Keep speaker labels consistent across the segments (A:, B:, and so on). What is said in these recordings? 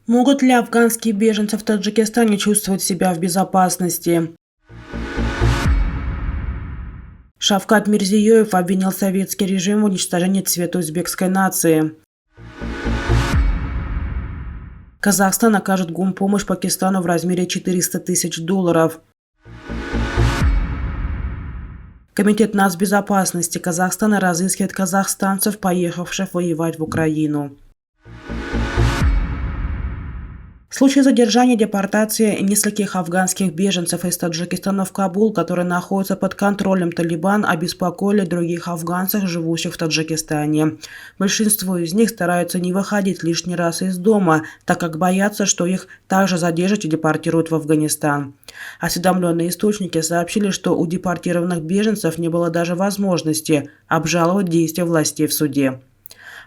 A: Могут ли афганские беженцы в Таджикистане чувствовать себя в безопасности? Шавкат Мирзиёев обвинил советский режим в уничтожении цвета узбекской нации. Казахстан окажет гумпомощь Пакистану в размере $400 000. Комитет нацбезопасности Казахстана разыскивает казахстанцев, поехавших воевать в Украину. Случай задержания и депортации нескольких афганских беженцев из Таджикистана в Кабул, которые находятся под контролем Талибан, обеспокоили других афганцев, живущих в Таджикистане. Большинство из них стараются не выходить лишний раз из дома, так как боятся, что их также задержат и депортируют в Афганистан. Осведомленные источники сообщили, что у депортированных беженцев не было даже возможности обжаловать действия властей в суде.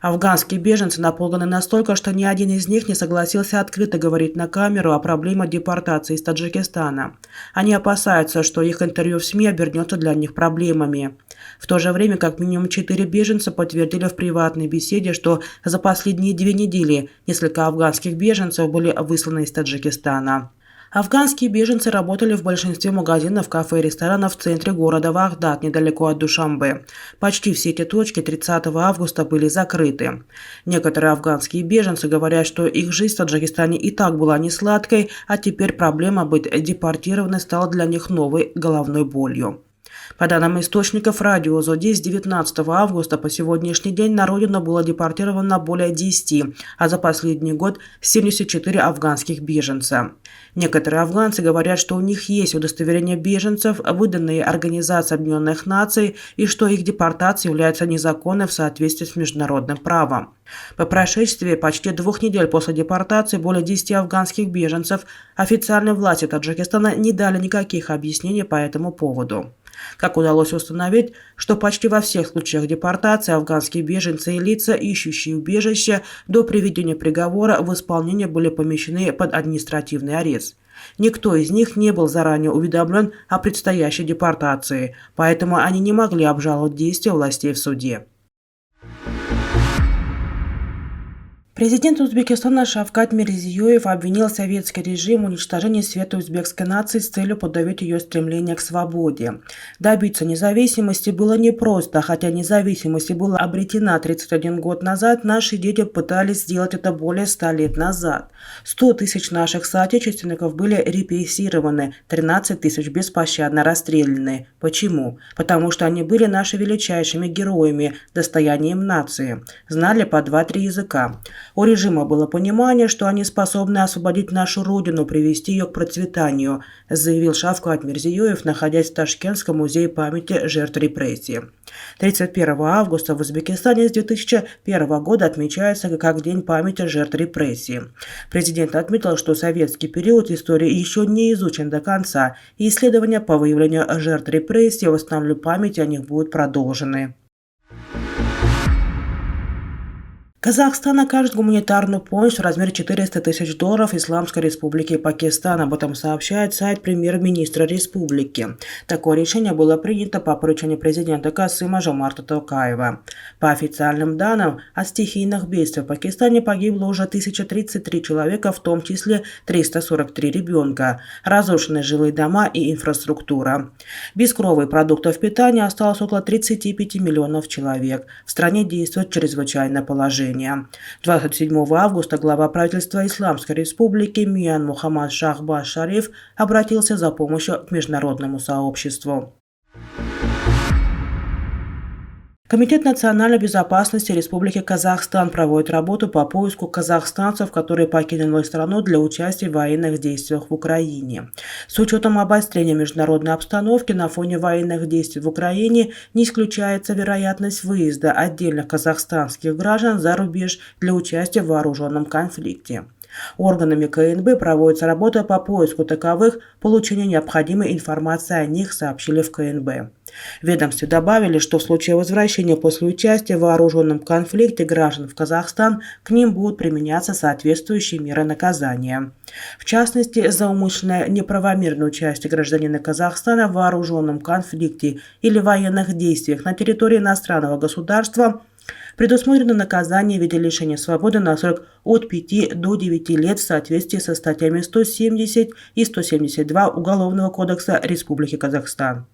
A: Афганские беженцы напуганы настолько, что ни один из них не согласился открыто говорить на камеру о проблемах депортации из Таджикистана. Они опасаются, что их интервью в СМИ обернется для них проблемами. В то же время как минимум 4 беженца подтвердили в приватной беседе, что за последние 2 недели несколько афганских беженцев были высланы из Таджикистана. Афганские беженцы работали в большинстве магазинов, кафе и ресторанов в центре города Вахдат, недалеко от Душанбе. Почти все эти точки 30 августа были закрыты. Некоторые афганские беженцы говорят, что их жизнь в Таджикистане и так была не сладкой, а теперь проблема быть депортированной стала для них новой головной болью. По данным источников радио ЗОДИ, с 19 августа по сегодняшний день на родину было депортировано более 10, а за последний год 74 афганских беженца. Некоторые афганцы говорят, что у них есть удостоверения беженцев, выданные Организацией Объединенных Наций, и что их депортация является незаконной в соответствии с международным правом. По прошествии почти 2 недель после депортации более 10 афганских беженцев официальные власти Таджикистана не дали никаких объяснений по этому поводу. Как удалось установить, что почти во всех случаях депортации афганские беженцы и лица, ищущие убежище, до приведения приговора в исполнение были помещены под административный арест. Никто из них не был заранее уведомлен о предстоящей депортации, поэтому они не могли обжаловать действия властей в суде. Президент Узбекистана Шавкат Мирзиёев обвинил советский режим в уничтожении света узбекской нации с целью подавить ее стремление к свободе. Добиться независимости было непросто, хотя независимость была обретена 31 год назад, наши дети пытались сделать это более 100 лет назад. 100 тысяч наших соотечественников были репрессированы, 13 тысяч беспощадно расстреляны. Почему? Потому что они были нашими величайшими героями, достоянием нации, знали по 2-3 языка. У режима было понимание, что они способны освободить нашу родину, привести ее к процветанию, заявил Шавкат Мирзиёев, находясь в Ташкентском музее памяти жертв репрессий. 31 августа в Узбекистане с 2001 года отмечается как День памяти жертв репрессий. Президент отметил, что советский период истории еще не изучен до конца, и исследования по выявлению жертв репрессий и восстановлению памяти о них будут продолжены. Казахстан окажет гуманитарную помощь в размере $400 000 Исламской Республике Пакистан. Об этом сообщает сайт премьер-министра республики. Такое решение было принято по поручению президента Касыма-Жомарта Токаева. По официальным данным, от стихийных бедствий в Пакистане погибло уже 1033 человека, в том числе 343 ребенка. Разрушены жилые дома и инфраструктура. Без крова и продуктов питания осталось около 35 миллионов человек. В стране действует чрезвычайное положение. 27 августа глава правительства Исламской Республики Миян Мухаммад Шахбаз Шариф обратился за помощью к международному сообществу. Комитет национальной безопасности Республики Казахстан проводит работу по поиску казахстанцев, которые покинули страну для участия в военных действиях в Украине. С учетом обострения международной обстановки на фоне военных действий в Украине не исключается вероятность выезда отдельных казахстанских граждан за рубеж для участия в вооруженном конфликте. Органами КНБ проводится работа по поиску таковых, получению необходимой информации о них, сообщили в КНБ. В ведомстве добавили, что в случае возвращения после участия в вооруженном конфликте граждан в Казахстан к ним будут применяться соответствующие меры наказания. В частности, за умышленное неправомерное участие гражданина Казахстана в вооруженном конфликте или военных действиях на территории иностранного государства Предусмотрено наказание в виде лишения свободы на срок от 5 до 9 лет в соответствии со статьями 170 и 172 Уголовного кодекса Республики Казахстан.